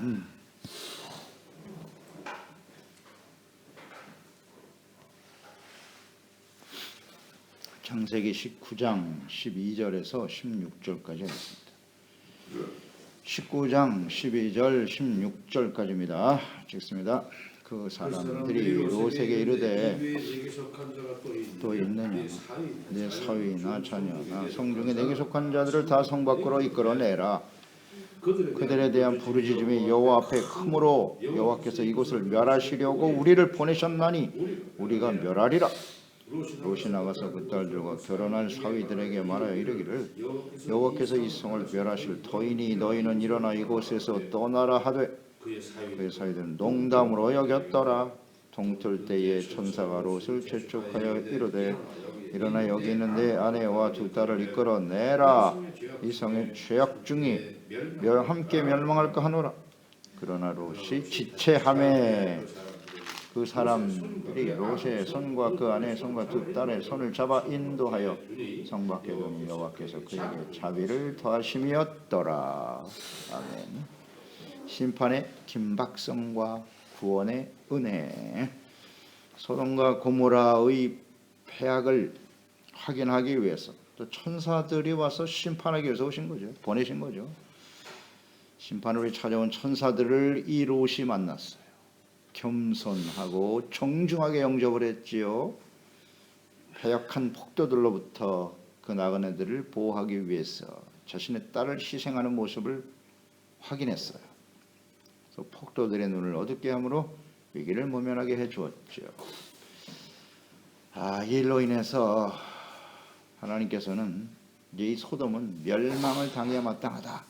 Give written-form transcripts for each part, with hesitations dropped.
보면 창세기 19장 12절에서 16절까지 있습니다. 19장 12절 16절까지입니다. 읽습니다. 그 사람들이 롯에게 이르되 또 있느냐 내 사위나 자녀나 성중에 내게 속한 자들을 다 성 밖으로 이끌어내라. 그들에 대한 부르짖음이 여호와 앞에 크므로 여호와께서 이곳을 멸하시려고 우리를 보내셨나니 우리가 멸하리라. 롯이 나가서 그 딸들과 결혼할 사위들에게 말하여 이르기를 여호와께서 이 성을 멸하실 터이니 너희는 일어나 이곳에서 떠나라 하되 그의 사위들은 농담으로 여겼더라. 동틀 때에 천사가 롯을 재촉하여 이르되 일어나 여기 있는 내 아내와 두 딸을 이끌어내라. 이 성의 죄악 중이 함께 멸망할까 하노라. 그러나 롯이 지체하매 그 사람들이 롯의 손과 그 아내의 손과 두 딸의 손을 잡아 인도하여 성 밖에 두니 여호와께서 그에게 자비를 더하심이었더라. 아멘. 심판의 긴박성과 구원의 은혜. 소돔과 고모라의 폐악을 확인하기 위해서 또 천사들이 와서 심판하기 위해서 오신 거죠. 보내신 거죠. 심판을 위해 찾아온 천사들을 이 롯이 만났어요. 겸손하고 정중하게 영접을 했지요. 패역한 폭도들로부터 그 나그네들을 보호하기 위해서 자신의 딸을 희생하는 모습을 확인했어요. 그래서 폭도들의 눈을 어둡게 함으로 위기를 모면하게 해주었죠. 이 일로 인해서 하나님께서는 이 소돔은 멸망을 당해야 마땅하다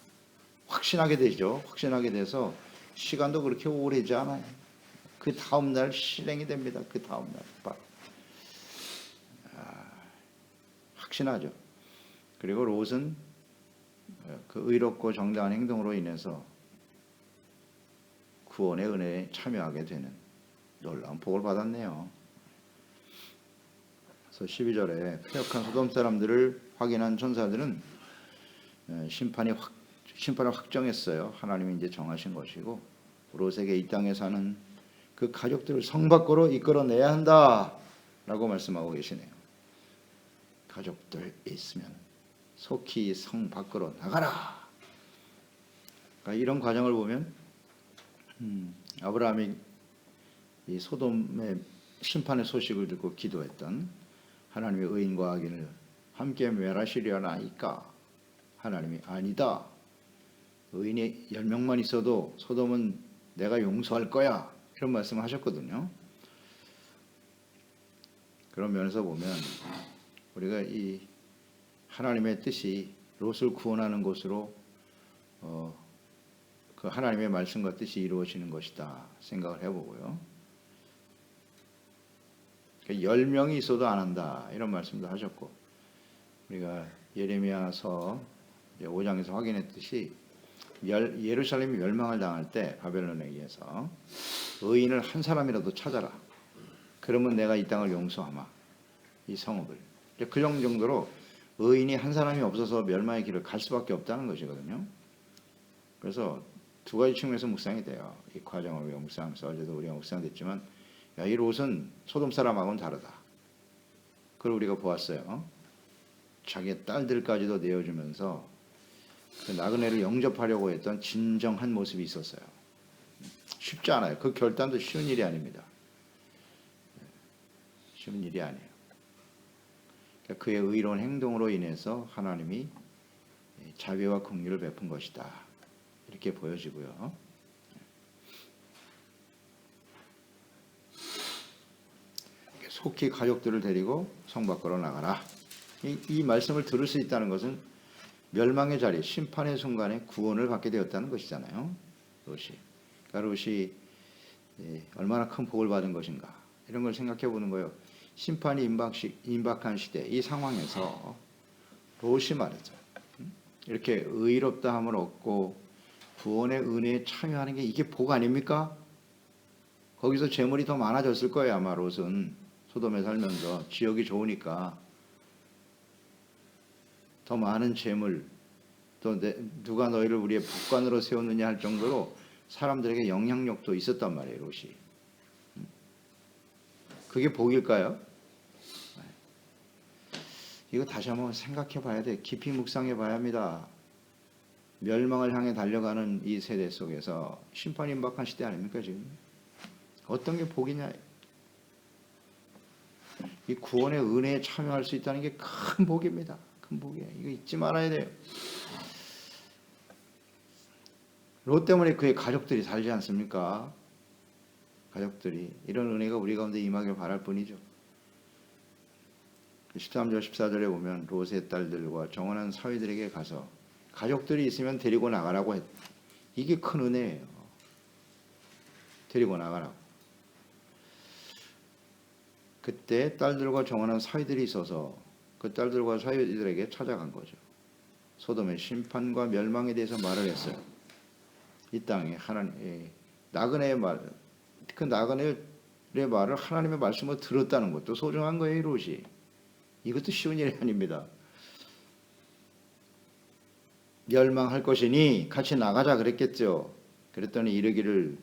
확신하게 되죠. 확신하게 돼서 시간도 그렇게 오래지 않아요. 그 다음 날 실행이 됩니다. 그 다음 날 확신하죠. 그리고 롯은 그 의롭고 정당한 행동으로 인해서 구원의 은혜에 참여하게 되는 놀라운 복을 받았네요. 그래서 12절에 패역한 소돔 사람들을 확인한 천사들은 심판을 확정했어요. 하나님이 이제 정하신 것이고 롯에게 이 땅에 사는 그 가족들을 성 밖으로 이끌어내야 한다라고 말씀하고 계시네요. 가족들 있으면 속히 성 밖으로 나가라. 그러니까 이런 과정을 보면 아브라함이 이 소돔의 심판의 소식을 듣고 기도했던 하나님의 의인과 악인을 함께 멸하시려나이까 하나님이 아니다. 의인이 10명만 있어도 소돔은 내가 용서할 거야. 이런 말씀을 하셨거든요. 그런 면에서 보면 우리가 이 하나님의 뜻이 롯을 구원하는 것으로 그 하나님의 말씀과 뜻이 이루어지는 것이다 생각을 해보고요. 10명이 있어도 안 한다 이런 말씀도 하셨고 우리가 예레미야서 5장에서 확인했듯이 예루살렘이 멸망을 당할 때 바벨론에 의해서 의인을 한 사람이라도 찾아라. 그러면 내가 이 땅을 용서하마. 이 성읍을. 그 정도로 의인이 한 사람이 없어서 멸망의 길을 갈 수밖에 없다는 것이거든요. 그래서 두 가지 측면에서 묵상이 돼요. 이 과정을 우리가 묵상하면서 어제도 우리가 묵상됐지만 이 롯은 소돔 사람하고는 다르다. 그걸 우리가 보았어요. 자기의 딸들까지도 내어주면서 그 나그네를 영접하려고 했던 진정한 모습이 있었어요. 쉽지 않아요. 그 결단도 쉬운 일이 아닙니다. 쉬운 일이 아니에요. 그러니까 그의 의로운 행동으로 인해서 하나님이 자비와 긍휼을 베푼 것이다. 이렇게 보여지고요. 속히 가족들을 데리고 성 밖으로 나가라. 이 말씀을 들을 수 있다는 것은 멸망의 자리, 심판의 순간에 구원을 받게 되었다는 것이잖아요. 롯이. 그러니까 롯이 얼마나 큰 복을 받은 것인가. 이런 걸 생각해 보는 거예요. 심판이 임박한 시대, 이 상황에서 롯이 말이죠. 이렇게 의롭다 함을 얻고 구원의 은혜에 참여하는 게 이게 복 아닙니까? 거기서 재물이 더 많아졌을 거예요. 아마 롯은 소돔에 살면서 지역이 좋으니까 더 많은 재물 또 누가 너희를 우리의 법관으로 세웠느냐 할 정도로 사람들에게 영향력도 있었단 말이에요, 롯이. 그게 복일까요? 이거 다시 한번 생각해 봐야 돼. 깊이 묵상해 봐야 합니다. 멸망을 향해 달려가는 이 세대 속에서 심판이 임박한 시대 아닙니까 지금? 어떤 게 복이냐? 이 구원의 은혜에 참여할 수 있다는 게 큰 복입니다. 큰 복이에요. 이거 잊지 말아야 돼요. 롯 때문에 그의 가족들이 살지 않습니까? 가족들이 이런 은혜가 우리 가운데 임하길 바랄 뿐이죠. 13절 14절에 보면 롯의 딸들과 정원한 사위들에게 가서 가족들이 있으면 데리고 나가라고 했. 이게 큰 은혜예요. 데리고 나가라고. 그때 딸들과 정원한 사위들이 있어서 그 딸들과 사위들에게 찾아간 거죠. 소돔의 심판과 멸망에 대해서 말을 했어요. 이 땅에 하나님 나그네의 말, 그 나그네의 말을 하나님의 말씀으로 들었다는 것도 소중한 거예요. 롯이. 이것도 쉬운 일이 아닙니다. 멸망할 것이니 같이 나가자 그랬겠죠. 그랬더니 이르기를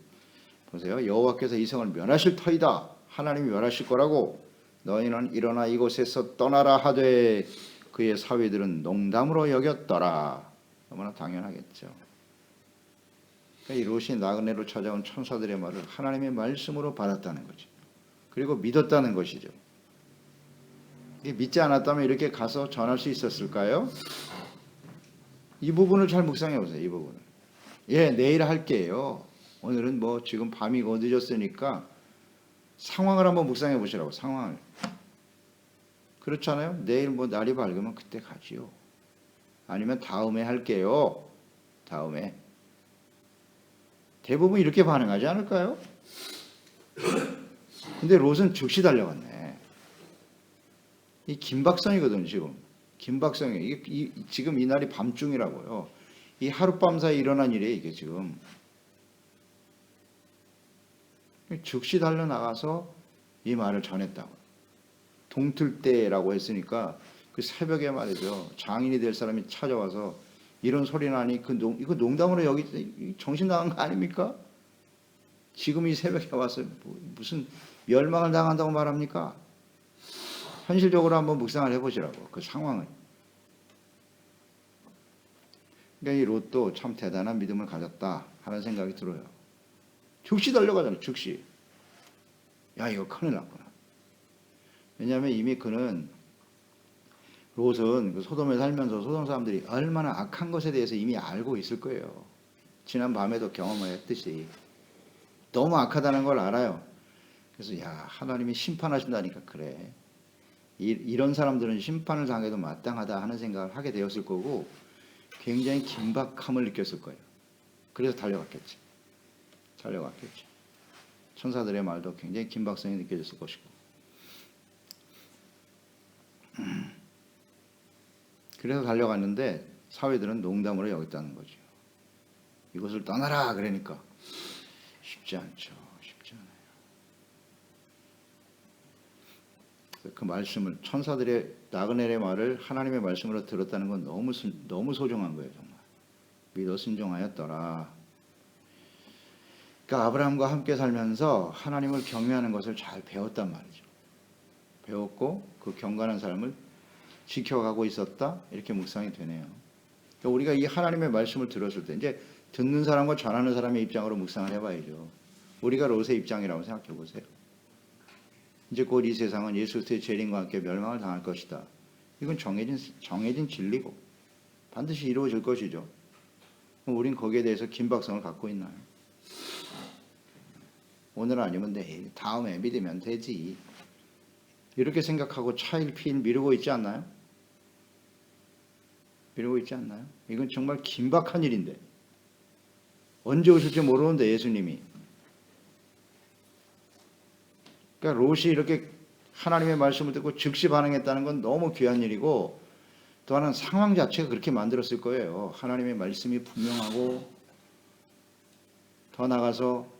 보세요. 여호와께서 이 성을 멸하실 터이다. 하나님이 멸하실 거라고. 너희는 일어나 이곳에서 떠나라 하되 그의 사위들은 농담으로 여겼더라. 너무나 당연하겠죠. 이 롯이 나그네로 찾아온 천사들의 말을 하나님의 말씀으로 받았다는 거죠. 그리고 믿었다는 것이죠. 믿지 않았다면 이렇게 가서 전할 수 있었을까요? 이 부분을 잘 묵상해 보세요. 이 부분을. 예, 내일 할게요. 오늘은 뭐 지금 밤이 늦었으니까 상황을 한번 묵상해 보시라고. 상황을. 그렇잖아요. 내일 뭐 날이 밝으면 그때 가지요. 아니면 다음에 할게요. 다음에. 대부분 이렇게 반응하지 않을까요? 근데 롯은 즉시 달려갔네. 이 긴박성이거든 지금. 긴박성이. 이게 지금 이 날이 밤중이라고요. 이 하룻밤 사이 일어난 일이에요 이게 지금. 즉시 달려나가서 이 말을 전했다고. 동틀때라고 했으니까 그 새벽에 말이죠. 장인이 될 사람이 찾아와서 이런 소리 나니 이거 농담으로 여기 정신 나간 거 아닙니까? 지금 이 새벽에 와서 무슨 멸망을 당한다고 말합니까? 현실적으로 한번 묵상을 해보시라고. 그 상황을. 그러니까 이 롯도 참 대단한 믿음을 가졌다 하는 생각이 들어요. 즉시 달려가잖아요. 즉시. 야 이거 큰일 났구나. 왜냐하면 이미 그는 롯은 그 소돔에 살면서 소돔 사람들이 얼마나 악한 것에 대해서 이미 알고 있을 거예요. 지난 밤에도 경험을 했듯이 너무 악하다는 걸 알아요. 그래서 야 하나님이 심판하신다니까 그래. 이런 사람들은 심판을 당해도 마땅하다 하는 생각을 하게 되었을 거고 굉장히 긴박함을 느꼈을 거예요. 그래서 달려갔겠지. 천사들의 말도 굉장히 긴박성이 느껴졌을 것이고. 그래서 달려갔는데 사위들은 농담으로 여겼다는 거죠. 이것을 떠나라 그러니까 쉽지 않죠. 쉽지 않아요. 그 말씀을 천사들의 나그네의 말을 하나님의 말씀으로 들었다는 건 너무 소중한 거예요. 정말. 믿어 순종하였더라. 그러니까 아브라함과 함께 살면서 하나님을 경외하는 것을 잘 배웠단 말이죠. 배웠고 그 경건한 삶을 지켜가고 있었다. 이렇게 묵상이 되네요. 그러니까 우리가 이 하나님의 말씀을 들었을 때 이제 듣는 사람과 전하는 사람의 입장으로 묵상을 해봐야죠. 우리가 롯의 입장이라고 생각해 보세요. 이제 곧 이 세상은 예수 그리스도의 재림과 함께 멸망을 당할 것이다. 이건 정해진 진리고 반드시 이루어질 것이죠. 그럼 우린 거기에 대해서 긴박성을 갖고 있나요? 오늘 아니면 내일, 다음에 믿으면 되지. 이렇게 생각하고 차일피일 미루고 있지 않나요? 미루고 있지 않나요? 이건 정말 긴박한 일인데. 언제 오실지 모르는데 예수님이. 그러니까 롯이 이렇게 하나님의 말씀을 듣고 즉시 반응했다는 건 너무 귀한 일이고 또 하나는 상황 자체가 그렇게 만들었을 거예요. 하나님의 말씀이 분명하고 더 나가서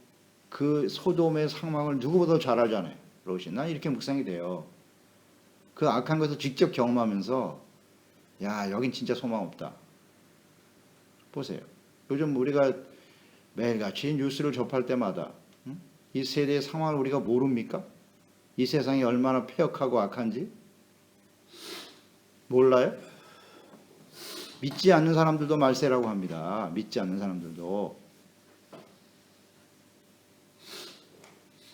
그 소돔의 상황을 누구보다 잘 알잖아요. 롯이. 난 이렇게 묵상이 돼요. 그 악한 것을 직접 경험하면서 야 여긴 진짜 소망 없다. 보세요. 요즘 우리가 매일같이 뉴스를 접할 때마다 이 세대의 상황을 우리가 모릅니까? 이 세상이 얼마나 폐역하고 악한지 몰라요? 믿지 않는 사람들도 말세라고 합니다. 믿지 않는 사람들도.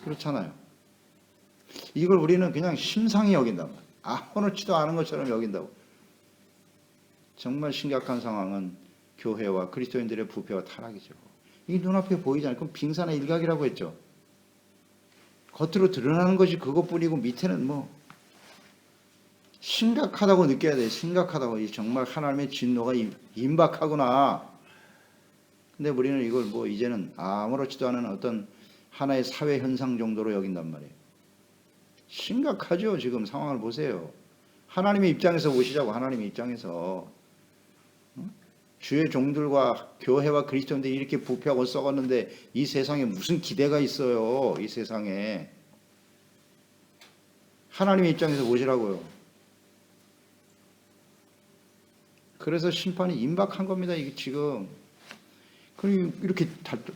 그렇잖아요. 이걸 우리는 그냥 심상히 여긴단 말이에요. 아무렇지도 않은 것처럼 여긴다고. 정말 심각한 상황은 교회와 그리스도인들의 부패와 타락이죠. 이게 눈앞에 보이지 않아요. 그럼 빙산의 일각이라고 했죠. 겉으로 드러나는 것이 그것뿐이고 밑에는 뭐 심각하다고 느껴야 돼요. 심각하다고. 정말 하나님의 진노가 임박하구나. 근데 우리는 이걸 뭐 이제는 아무렇지도 않은 어떤 하나의 사회 현상 정도로 여긴단 말이에요. 심각하죠. 지금 상황을 보세요. 하나님의 입장에서 보시자고. 하나님의 입장에서 주의 종들과 교회와 그리스도인들이 이렇게 부패하고 썩었는데 이 세상에 무슨 기대가 있어요. 이 세상에. 하나님의 입장에서 보시라고요. 그래서 심판이 임박한 겁니다. 이게 지금. 그리고 이렇게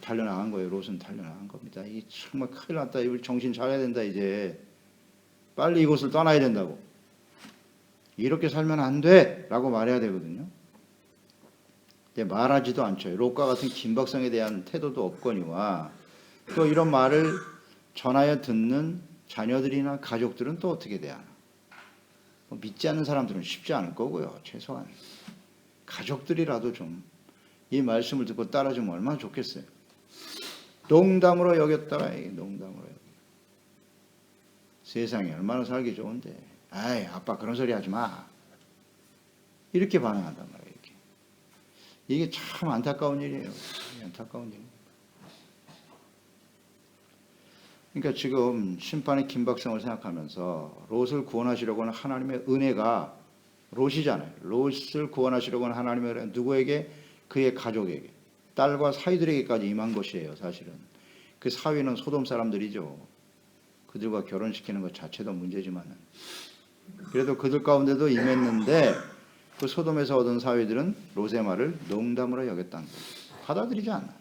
달려나간 거예요. 롯은 달려나간 겁니다. 이게 정말 큰일 났다. 이걸 정신 차려야 된다. 이제 빨리 이곳을 떠나야 된다고. 이렇게 살면 안 돼! 라고 말해야 되거든요. 근데 말하지도 않죠. 롯과 같은 긴박성에 대한 태도도 없거니와 또 이런 말을 전하여 듣는 자녀들이나 가족들은 또 어떻게 대하나. 믿지 않는 사람들은 쉽지 않을 거고요. 최소한. 가족들이라도 좀 이 말씀을 듣고 따라주면 얼마나 좋겠어요. 농담으로 여겼다가 농담으로 여겼다. 세상에 얼마나 살기 좋은데. 아이 아빠 그런 소리 하지 마. 이렇게 반응한단 말이에요. 이게 참 안타까운 일이에요. 안타까운 일. 그러니까 지금 심판의 긴박성을 생각하면서 롯을 구원하시려고 하는 하나님의 은혜가 롯이잖아요. 롯을 구원하시려고 하는 하나님의 은혜가 누구에게? 그의 가족에게, 딸과 사위들에게까지 임한 것이에요. 사실은. 그 사위는 소돔 사람들이죠. 그들과 결혼시키는 것 자체도 문제지만 그래도 그들 가운데도 임했는데 그 소돔에서 얻은 사위들은 롯의 말을 농담으로 여겼다는 거죠. 받아들이지 않아요.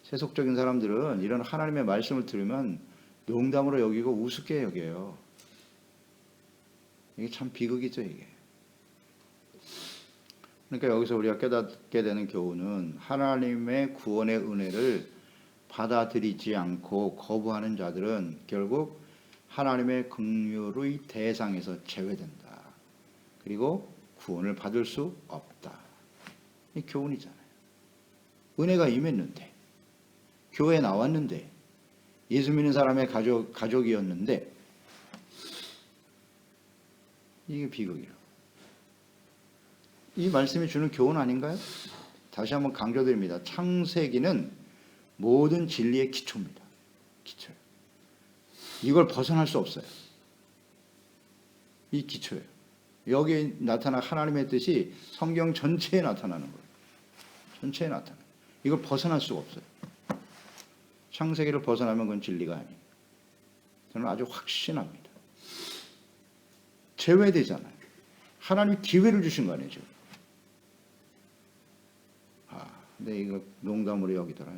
세속적인 사람들은 이런 하나님의 말씀을 들으면 농담으로 여기고 우습게 여겨요. 이게 참 비극이죠, 이게. 그러니까 여기서 우리가 깨닫게 되는 교훈은 하나님의 구원의 은혜를 받아들이지 않고 거부하는 자들은 결국 하나님의 긍휼의 대상에서 제외된다. 그리고 구원을 받을 수 없다. 이 교훈이잖아요. 은혜가 임했는데, 교회에 나왔는데, 예수 믿는 사람의 가족이었는데, 이게 비극이라고. 이 말씀이 주는 교훈 아닌가요? 다시 한번 강조드립니다. 창세기는 모든 진리의 기초입니다. 기초예요. 이걸 벗어날 수 없어요. 이 기초예요. 여기에 나타난 하나님의 뜻이 성경 전체에 나타나는 거예요. 전체에 나타나요. 이걸 벗어날 수가 없어요. 창세기를 벗어나면 그건 진리가 아니에요. 저는 아주 확신합니다. 제외되잖아요. 하나님이 기회를 주신 거 아니에요. 지금. 근데 이거 농담으로 여기더라.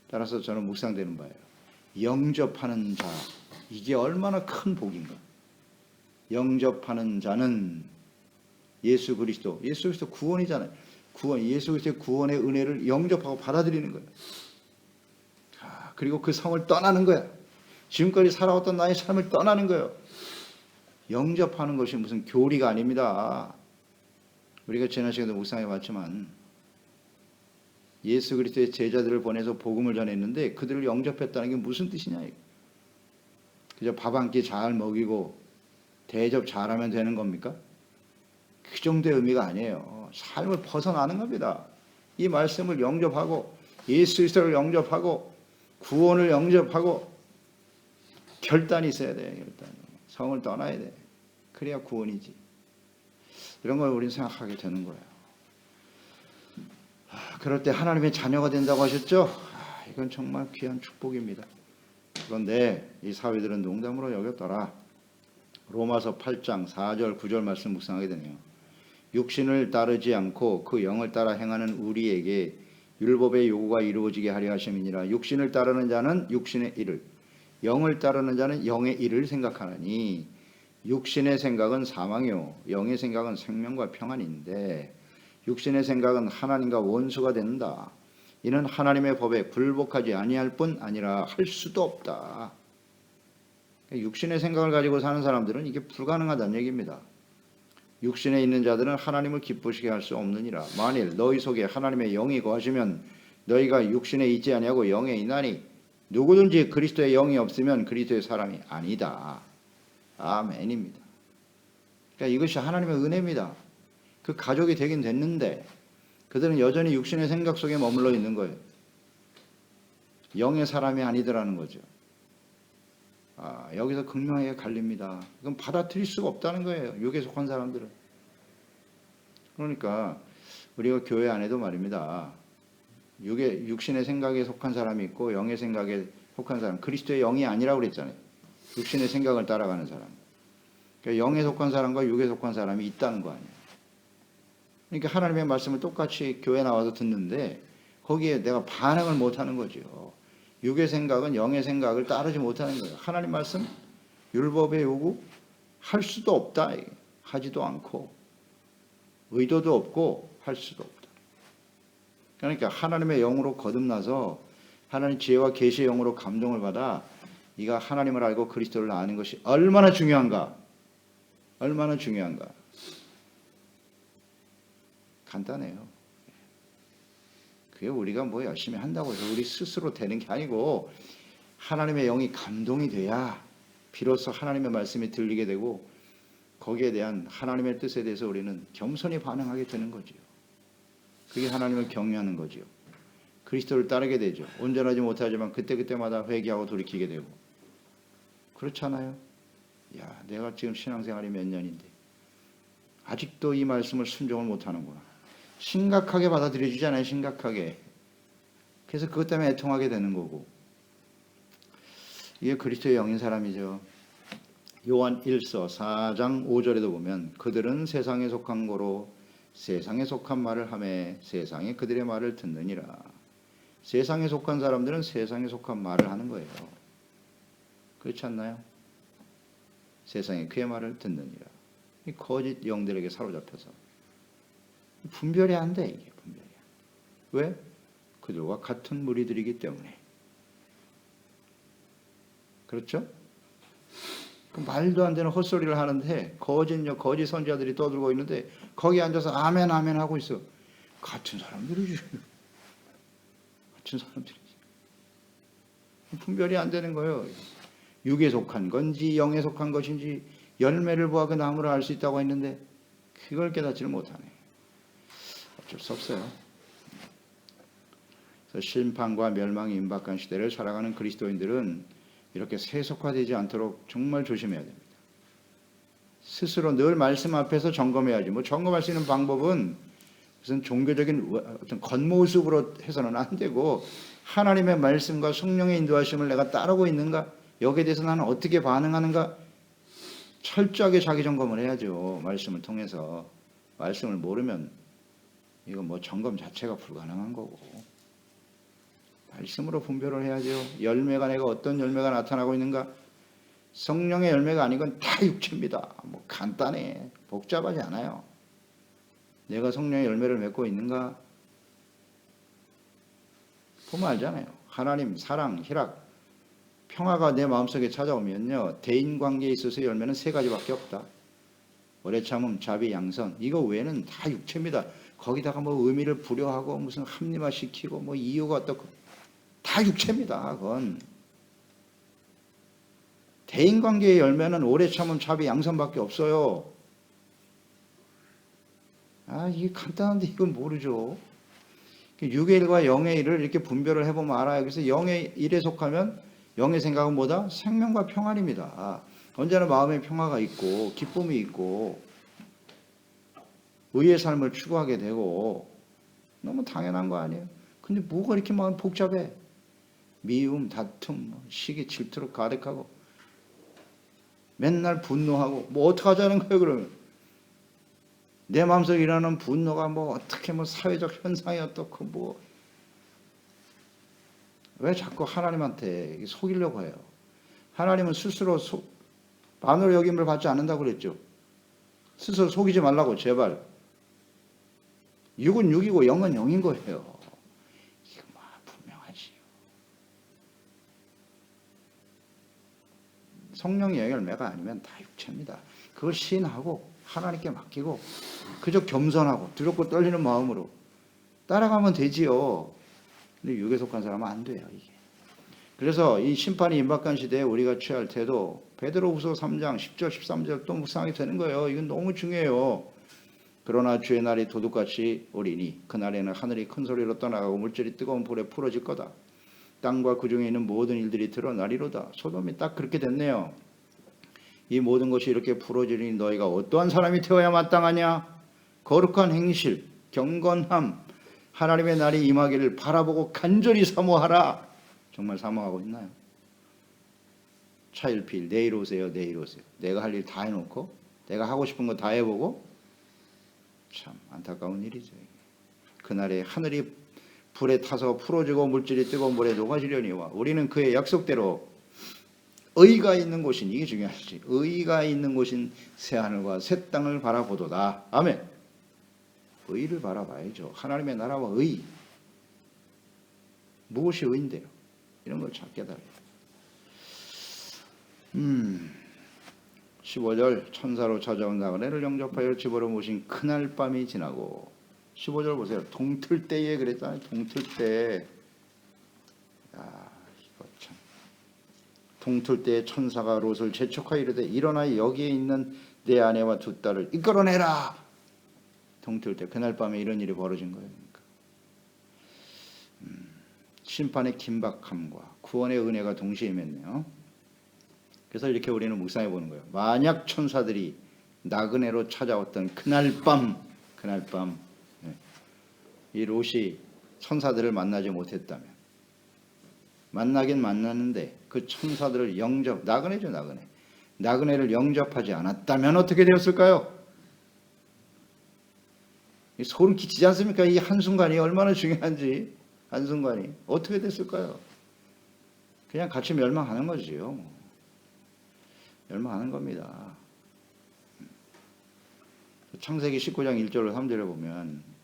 따라서 저는 묵상되는 바예요. 영접하는 자, 이게 얼마나 큰 복인가. 영접하는 자는 예수 그리스도 구원이잖아요. 구원, 예수 그리스도의 구원의 은혜를 영접하고 받아들이는 거예요. 그리고 그 성을 떠나는 거야. 지금까지 살아왔던 나의 삶을 떠나는 거예요. 영접하는 것이 무슨 교리가 아닙니다. 우리가 지난 시간에 묵상해 봤지만 예수 그리스도의 제자들을 보내서 복음을 전했는데 그들을 영접했다는 게 무슨 뜻이냐. 그저 밥 한 끼 잘 먹이고 대접 잘하면 되는 겁니까? 그 정도의 의미가 아니에요. 삶을 벗어나는 겁니다. 이 말씀을 영접하고 예수 그리스도를 영접하고 구원을 영접하고 결단이 있어야 돼요. 결단. 성을 떠나야 돼. 그래야 구원이지. 이런 걸 우리는 생각하게 되는 거예요. 그럴 때 하나님의 자녀가 된다고 하셨죠? 이건 정말 귀한 축복입니다. 그런데 이 사위들은 농담으로 여겼더라. 로마서 8장 4절 9절 말씀 묵상하게 되네요. 육신을 따르지 않고 그 영을 따라 행하는 우리에게 율법의 요구가 이루어지게 하려 하심이니라. 육신을 따르는 자는 육신의 일을, 영을 따르는 자는 영의 일을 생각하느니 육신의 생각은 사망이요 영의 생각은 생명과 평안인데 육신의 생각은 하나님과 원수가 된다. 이는 하나님의 법에 굴복하지 아니할 뿐 아니라 할 수도 없다. 육신의 생각을 가지고 사는 사람들은 이게 불가능하다는 얘기입니다. 육신에 있는 자들은 하나님을 기쁘시게 할 수 없느니라. 만일 너희 속에 하나님의 영이 거하시면 너희가 육신에 있지 아니하고 영에 있나니 누구든지 그리스도의 영이 없으면 그리스도의 사람이 아니다. 아멘입니다. 그러니까 이것이 하나님의 은혜입니다. 그 가족이 되긴 됐는데 그들은 여전히 육신의 생각 속에 머물러 있는 거예요. 영의 사람이 아니더라는 거죠. 여기서 극명하게 갈립니다. 그건 받아들일 수가 없다는 거예요. 육에 속한 사람들은. 그러니까 우리가 교회 안에도 말입니다. 육신의 생각에 속한 사람이 있고 영의 생각에 속한 사람, 그리스도의 영이 아니라고 그랬잖아요. 육신의 생각을 따라가는 사람. 그러니까 영에 속한 사람과 육에 속한 사람이 있다는 거 아니에요. 그러니까 하나님의 말씀을 똑같이 교회 나와서 듣는데 거기에 내가 반응을 못하는 거죠. 육의 생각은 영의 생각을 따르지 못하는 거예요. 하나님 말씀, 율법의 요구 할 수도 없다. 하지도 않고 의도도 없고 할 수도 없다. 그러니까 하나님의 영으로 거듭나서 하나님 지혜와 계시의 영으로 감동을 받아 네가 하나님을 알고 그리스도를 아는 것이 얼마나 중요한가. 얼마나 중요한가. 간단해요. 그게 우리가 뭐 열심히 한다고 해서 우리 스스로 되는 게 아니고 하나님의 영이 감동이 돼야 비로소 하나님의 말씀이 들리게 되고 거기에 대한 하나님의 뜻에 대해서 우리는 겸손히 반응하게 되는 거지요. 그게 하나님을 경외하는 거지요. 그리스도를 따르게 되죠. 온전하지 못하지만 그때그때마다 회개하고 돌이키게 되고. 그렇잖아요. 야, 내가 지금 신앙생활이 몇 년인데 아직도 이 말씀을 순종을 못하는구나. 심각하게 받아들여지잖아요. 심각하게. 그래서 그것 때문에 애통하게 되는 거고. 이게 그리스도의 영인 사람이죠. 요한 1서 4장 5절에도 보면 그들은 세상에 속한 거로 세상에 속한 말을 하매 세상에 그들의 말을 듣느니라. 세상에 속한 사람들은 세상에 속한 말을 하는 거예요. 그렇지 않나요? 세상에 그의 말을 듣느니라. 이 거짓 영들에게 사로잡혀서 분별이 안 돼. 이게 분별이. 왜? 그들과 같은 무리들이기 때문에. 그렇죠? 그 말도 안 되는 헛소리를 하는데 거짓 선지자들이 떠들고 있는데 거기 앉아서 아멘 아멘 하고 있어. 같은 사람들이지. 같은 사람들이지. 분별이 안 되는 거예요. 육에 속한 건지 영에 속한 것인지 열매를 보아 그 나무를 알 수 있다고 했는데 그걸 깨닫지를 못하네. 어쩔 수 없어요. 그래서 심판과 멸망이 임박한 시대를 살아가는 그리스도인들은 이렇게 세속화되지 않도록 정말 조심해야 됩니다. 스스로 늘 말씀 앞에서 점검해야지. 뭐 점검할 수 있는 방법은 무슨 종교적인 어떤 겉모습으로 해서는 안 되고 하나님의 말씀과 성령의 인도하심을 내가 따르고 있는가? 여기에 대해서 나는 어떻게 반응하는가? 철저하게 자기 점검을 해야죠. 말씀을 통해서. 말씀을 모르면 이건 뭐 점검 자체가 불가능한 거고. 말씀으로 분별을 해야죠. 열매가 내가 어떤 열매가 나타나고 있는가? 성령의 열매가 아닌 건 다 육체입니다. 뭐 간단해. 복잡하지 않아요. 내가 성령의 열매를 맺고 있는가? 보면 알잖아요. 하나님, 사랑, 희락, 평화가 내 마음속에 찾아오면요. 대인관계에 있어서 열매는 세 가지밖에 없다. 오래 참음, 자비, 양선. 이거 외에는 다 육체입니다. 거기다가 뭐 의미를 부여하고 무슨 합리화시키고 뭐 이유가 어떻고 다 육체입니다. 그건. 대인관계의 열매는 오래 참음, 자비, 양선밖에 없어요. 이게 간단한데 이건 모르죠. 육의 일과 영의 일을 이렇게 분별을 해보면 알아요. 그래서 영의 일에 속하면 영의 생각은 뭐다? 생명과 평안입니다. 언제나 마음에 평화가 있고 기쁨이 있고 의의 삶을 추구하게 되고 너무 당연한 거 아니에요? 근데 뭐가 이렇게 마음 복잡해? 미움, 다툼, 시기, 질투로 가득하고 맨날 분노하고 뭐 어떻게 하자는 거예요 그러면? 내 마음속에 일어나는 분노가 뭐 어떻게 뭐 사회적 현상이 어떻고 뭐 왜 자꾸 하나님한테 속이려고 해요? 하나님은 스스로 반으로 여김을 받지 않는다고 그랬죠. 스스로 속이지 말라고 제발. 육은 육이고 영은 영인 거예요. 이거 분명하지요. 성령의 열매가 아니면 다 육체입니다. 그걸 시인하고 하나님께 맡기고 그저 겸손하고 두렵고 떨리는 마음으로 따라가면 되지요. 근데 육에 속한 사람은 안 돼요, 이게. 그래서 이 심판이 임박한 시대에 우리가 취할 태도, 베드로후서 3장 10절 13절 또 묵상이 되는 거예요. 이건 너무 중요해요. 그러나 주의 날이 도둑같이 오리니 그날에는 하늘이 큰 소리로 떠나가고 물질이 뜨거운 불에 풀어질 거다. 땅과 그 중에 있는 모든 일들이 드러나리로다. 소돔이 딱 그렇게 됐네요. 이 모든 것이 이렇게 풀어지니 너희가 어떠한 사람이 되어야 마땅하냐? 거룩한 행실, 경건함, 하나님의 날이 임하기를 바라보고 간절히 사모하라. 정말 사모하고 있나요? 차일피일 내일 오세요, 내일 오세요. 내가 할 일 다 해놓고 내가 하고 싶은 거 다 해보고 참 안타까운 일이죠. 그날에 하늘이 불에 타서 풀어지고 물질이 뜨거운 물에 녹아지려니와 우리는 그의 약속대로 의가 있는 곳인, 이게 중요하지. 의가 있는 곳인 새하늘과 새 땅을 바라보도다. 아멘. 의를 바라봐야죠. 하나님의 나라와 의. 무엇이 의인데요? 이런 걸 잘 깨달아요. 15절 천사로 찾아온 나그네를 영접하여 집으로 모신 그날 밤이 지나고 15절 보세요. 동틀 때에 그랬잖아요. 동틀 때. 이거 참. 동틀 때에 천사가 롯을 재촉하여 이르되 일어나 여기에 있는 내 아내와 두 딸을 이끌어내라. 동틀 때 그날 밤에 이런 일이 벌어진 거예요. 심판의 긴박함과 구원의 은혜가 동시에 임했네요. 그래서 이렇게 우리는 묵상해 보는 거예요. 만약 천사들이 나그네로 찾아왔던 그날 밤 이 롯이 천사들을 만나지 못했다면, 만나긴 만났는데 그 천사들을 나그네죠, 나그네를 영접하지 않았다면 어떻게 되었을까요? 소름 끼치지 않습니까? 이 한순간이 얼마나 중요한지. 한순간이 어떻게 됐을까요? 그냥 같이 멸망하는 거지요. 멸망하는 겁니다. 창세기 19장 1절로 3절을 보면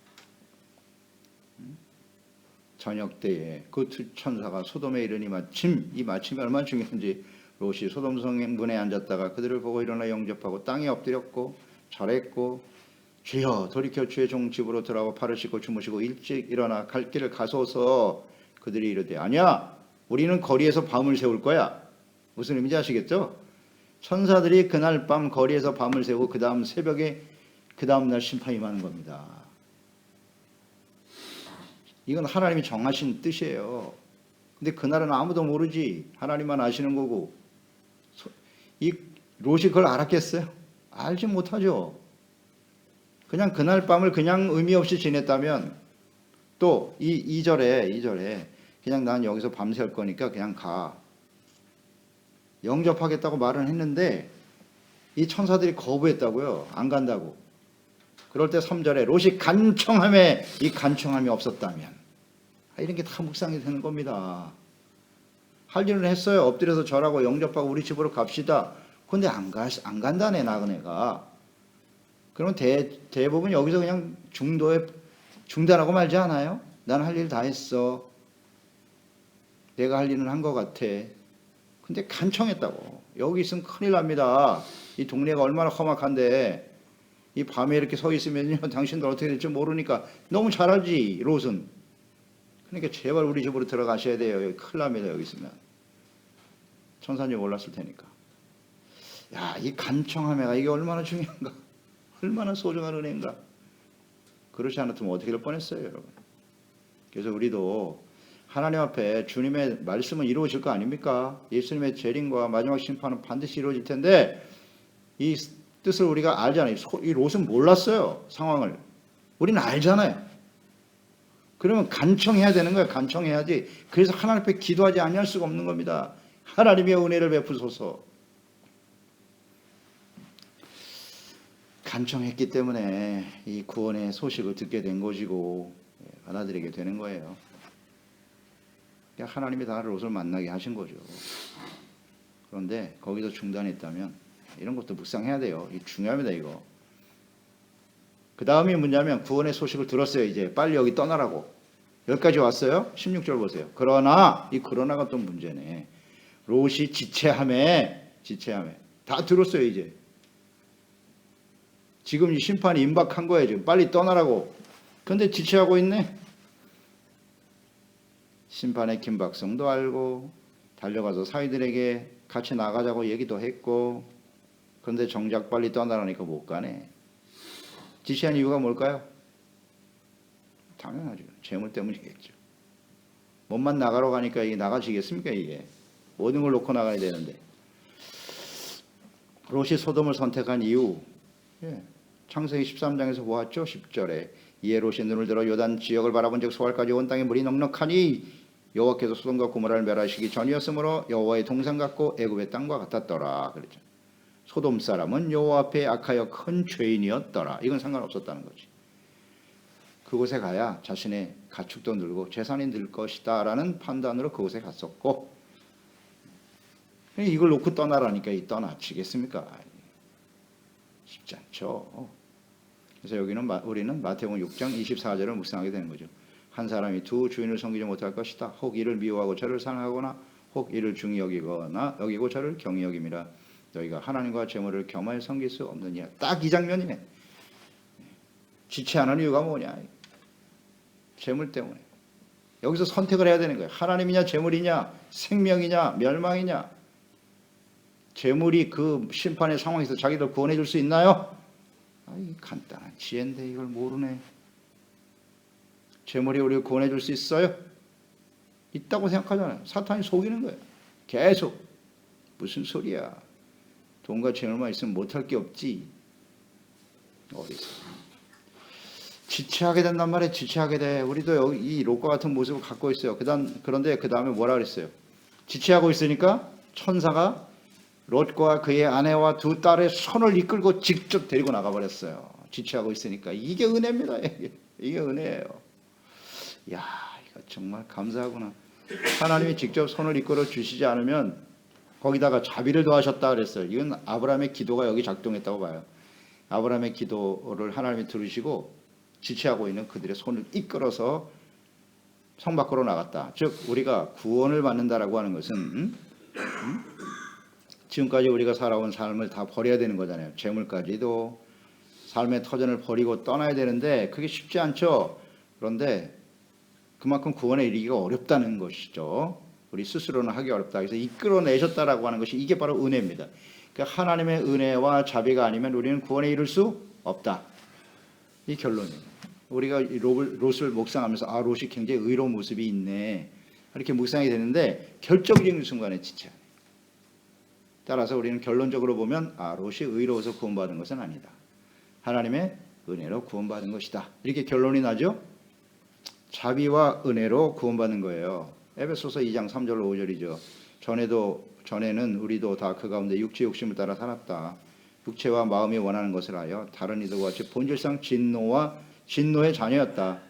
저녁 때에 그 두 천사가 소돔에 이르니 이 마침이 얼마나 중요한지 롯이 소돔 성문에 앉았다가 그들을 보고 일어나 영접하고 땅에 엎드렸고 절했고 주여 돌이켜 주의 종 집으로 들어가고 발을 씻고 주무시고 일찍 일어나 갈 길을 가소서. 그들이 이르되 아니야, 우리는 거리에서 밤을 새울 거야. 무슨 의미인지 아시겠죠? 천사들이 그날 밤 거리에서 밤을 새우고 그 다음 새벽에 그 다음 날 심판이 임하는 겁니다. 이건 하나님이 정하신 뜻이에요. 근데 그날은 아무도 모르지. 하나님만 아시는 거고. 이 롯이 그걸 알았겠어요? 알지 못하죠. 그냥 그날 밤을 그냥 의미 없이 지냈다면 또 이 2절에 그냥 난 여기서 밤샐 거니까 그냥 가. 영접하겠다고 말은 했는데 이 천사들이 거부했다고요. 안 간다고. 그럴 때 3절에 롯이 간청함에 이 간청함이 없었다면, 이런 게 다 묵상이 되는 겁니다. 할 일은 했어요. 엎드려서 절하고 영접하고 우리 집으로 갑시다. 근데 안 간다네, 나그네가. 그러면 대부분 여기서 그냥 중단하고 말지 않아요? 난 할 일 다 했어. 내가 할 일은 한 것 같아. 근데 간청했다고. 여기 있으면 큰일 납니다. 이 동네가 얼마나 험악한데 이 밤에 이렇게 서 있으면요, 당신들 어떻게 될지 모르니까. 너무 잘 알지, 롯은. 그러니까 제발 우리 집으로 들어가셔야 돼요. 여기 큰일 납니다, 여기 있으면. 천사님 몰랐을 테니까. 야, 이 간청함에가 이게 얼마나 중요한가, 얼마나 소중한 은혜인가. 그렇지 않았으면 어떻게 될 뻔했어요, 여러분. 그래서 우리도 하나님 앞에 주님의 말씀은 이루어질 거 아닙니까? 예수님의 재림과 마지막 심판은 반드시 이루어질 텐데 이 뜻을 우리가 알잖아요. 이 롯은 몰랐어요, 상황을. 우리는 알잖아요. 그러면 간청해야 되는 거예요. 간청해야지. 그래서 하나님 앞에 기도하지 아니할 수가 없는 겁니다. 하나님의 은혜를 베푸소서. 간청했기 때문에 이 구원의 소식을 듣게 된 것이고 받아들이게 되는 거예요. 하나님이 다 롯을 만나게 하신 거죠. 그런데 거기서 중단했다면 이런 것도 묵상해야 돼요. 이거 중요합니다. 이거. 그 다음이 뭐냐면 구원의 소식을 들었어요. 이제 빨리 여기 떠나라고. 여기까지 왔어요. 16절 보세요. 그러나 이 그러나가 또 문제네. 롯이 지체함에 다 들었어요. 이제 지금 이 심판이 임박한 거예요. 지금 빨리 떠나라고. 근데 지체하고 있네. 심판의 긴박성도 알고 달려가서 사위들에게 같이 나가자고 얘기도 했고, 그런데 정작 빨리 떠나라니까 못 가네. 지시한 이유가 뭘까요? 당연하죠. 재물 때문이겠죠. 몸만 나가러 가니까 이게 나가지겠습니까? 이게 모든 걸 놓고 나가야 되는데. 롯이 소돔을 선택한 이유, 창세기 13장에서 보았죠. 10절에 이에 롯이 눈을 들어 요단 지역을 바라본즉 소알까지 온 땅에 물이 넉넉하니 여호와께서 소돔과 고모라를 멸하시기 전이었으므로 여호와의 동산 같고 애굽의 땅과 같았더라. 그랬죠. 소돔 사람은 여호와 앞에 악하여 큰 죄인이었더라. 이건 상관없었다는 거지. 그곳에 가야 자신의 가축도 늘고 재산이 늘 것이다 라는 판단으로 그곳에 갔었고, 이걸 놓고 떠나라니까 이 떠나치겠습니까? 쉽지 않죠. 그래서 여기는 우리는 마태복음 6장 24절을 묵상하게 되는 거죠. 한 사람이 두 주인을 섬기지 못할 것이다. 혹 이를 미워하고 저를 사랑하거나 혹 이를 중히 여기고 저를 경히 여김이라. 너희가 하나님과 재물을 겸하여 섬길 수 없느냐. 딱 이 장면이네. 지체하는 이유가 뭐냐. 재물 때문에. 여기서 선택을 해야 되는 거예요. 하나님이냐 재물이냐, 생명이냐 멸망이냐. 재물이 그 심판의 상황에서 자기들 구원해 줄 수 있나요? 아이, 간단한 지혜인데 이걸 모르네. 재물이 우리를 구원해 줄 수 있어요? 있다고 생각하잖아요. 사탄이 속이는 거예요. 계속. 무슨 소리야. 돈과 재물만 있으면 못할 게 없지. 어디서. 지체하게 된단 말이에요. 지체하게 돼. 우리도 여기 이 롯과 같은 모습을 갖고 있어요. 그런데 그 다음에 뭐라 그랬어요? 지체하고 있으니까 천사가 롯과 그의 아내와 두 딸의 손을 이끌고 직접 데리고 나가버렸어요. 지체하고 있으니까. 이게 은혜입니다. 이게 은혜예요. 야, 이거 정말 감사하구나. 하나님이 직접 손을 이끌어 주시지 않으면 거기다가 자비를 더하셨다 그랬어요. 이건 아브라함의 기도가 여기 작동했다고 봐요. 아브라함의 기도를 하나님이 들으시고 지체하고 있는 그들의 손을 이끌어서 성 밖으로 나갔다. 즉 우리가 구원을 받는다라고 하는 것은 지금까지 우리가 살아온 삶을 다 버려야 되는 거잖아요. 재물까지도 삶의 터전을 버리고 떠나야 되는데 그게 쉽지 않죠. 그런데 그만큼 구원에 이르기가 어렵다는 것이죠. 우리 스스로는 하기 어렵다. 그래서 이끌어내셨다라고 하는 것이 이게 바로 은혜입니다. 그러니까 하나님의 은혜와 자비가 아니면 우리는 구원에 이를 수 없다. 이 결론이에요. 우리가 롯을 묵상하면서 롯이 굉장히 의로운 모습이 있네. 이렇게 묵상이 되는데 결정적인 순간에 지체. 따라서 우리는 결론적으로 보면 롯이 의로워서 구원받은 것은 아니다. 하나님의 은혜로 구원받은 것이다. 이렇게 결론이 나죠. 자비와 은혜로 구원받는 거예요. 에베소서 2장 3절로 5절이죠. 전에는 우리도 다 그 가운데 육체 욕심을 따라 살았다. 육체와 마음이 원하는 것을 하여 다른 이들과 같이 본질상 진노의 자녀였다.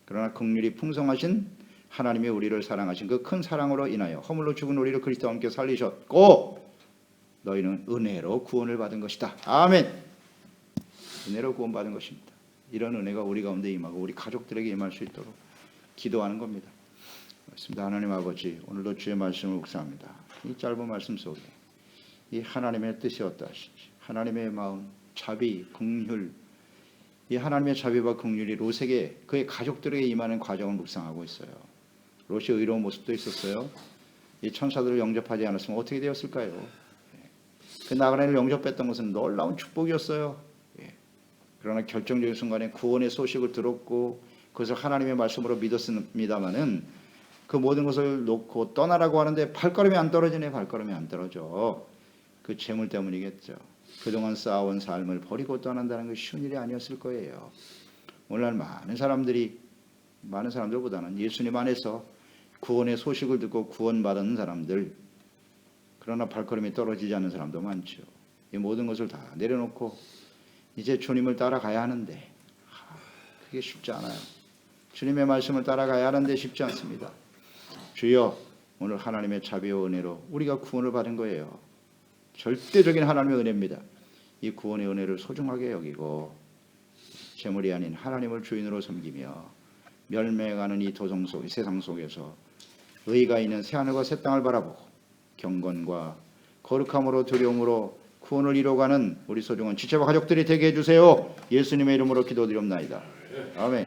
그러나 긍휼이 풍성하신 하나님이 우리를 사랑하신 그 큰 사랑으로 인하여 허물로 죽은 우리를 그리스도와 함께 살리셨고 너희는 은혜로 구원을 받은 것이다. 아멘. 은혜로 구원받은 것입니다. 이런 은혜가 우리 가운데 임하고 우리 가족들에게 임할 수 있도록 기도하는 겁니다. 그렇습니다. 하나님 아버지, 오늘도 주의 말씀을 묵상합니다. 이 짧은 말씀 속에 이 하나님의 뜻이 어떠하신지, 하나님의 마음, 자비, 긍휼, 이 하나님의 자비와 긍휼이 롯에게 그의 가족들에게 임하는 과정을 묵상하고 있어요. 롯이 의로운 모습도 있었어요. 이 천사들을 영접하지 않았으면 어떻게 되었을까요? 그 나그네를 영접했던 것은 놀라운 축복이었어요. 그러나 결정적인 순간에 구원의 소식을 들었고 그것을 하나님의 말씀으로 믿었습니다마는 그 모든 것을 놓고 떠나라고 하는데 발걸음이 안 떨어지네. 발걸음이 안 떨어져. 그 재물 때문이겠죠. 그동안 쌓아온 삶을 버리고 떠난다는 것이 쉬운 일이 아니었을 거예요. 오늘날 많은 사람들보다는 예수님 안에서 구원의 소식을 듣고 구원받은 사람들, 그러나 발걸음이 떨어지지 않는 사람도 많죠. 이 모든 것을 다 내려놓고 이제 주님을 따라가야 하는데 그게 쉽지 않아요. 주님의 말씀을 따라가야 하는데 쉽지 않습니다. 주여, 오늘 하나님의 자비와 은혜로 우리가 구원을 받은 거예요. 절대적인 하나님의 은혜입니다. 이 구원의 은혜를 소중하게 여기고 재물이 아닌 하나님을 주인으로 섬기며 멸망해가는 이 세상 속에서 의가 있는 새하늘과 새 땅을 바라보고 경건과 거룩함으로 두려움으로 구원을 이루어가는 우리 소중한 지체와 가족들이 되게 해주세요. 예수님의 이름으로 기도드리옵나이다. 아멘.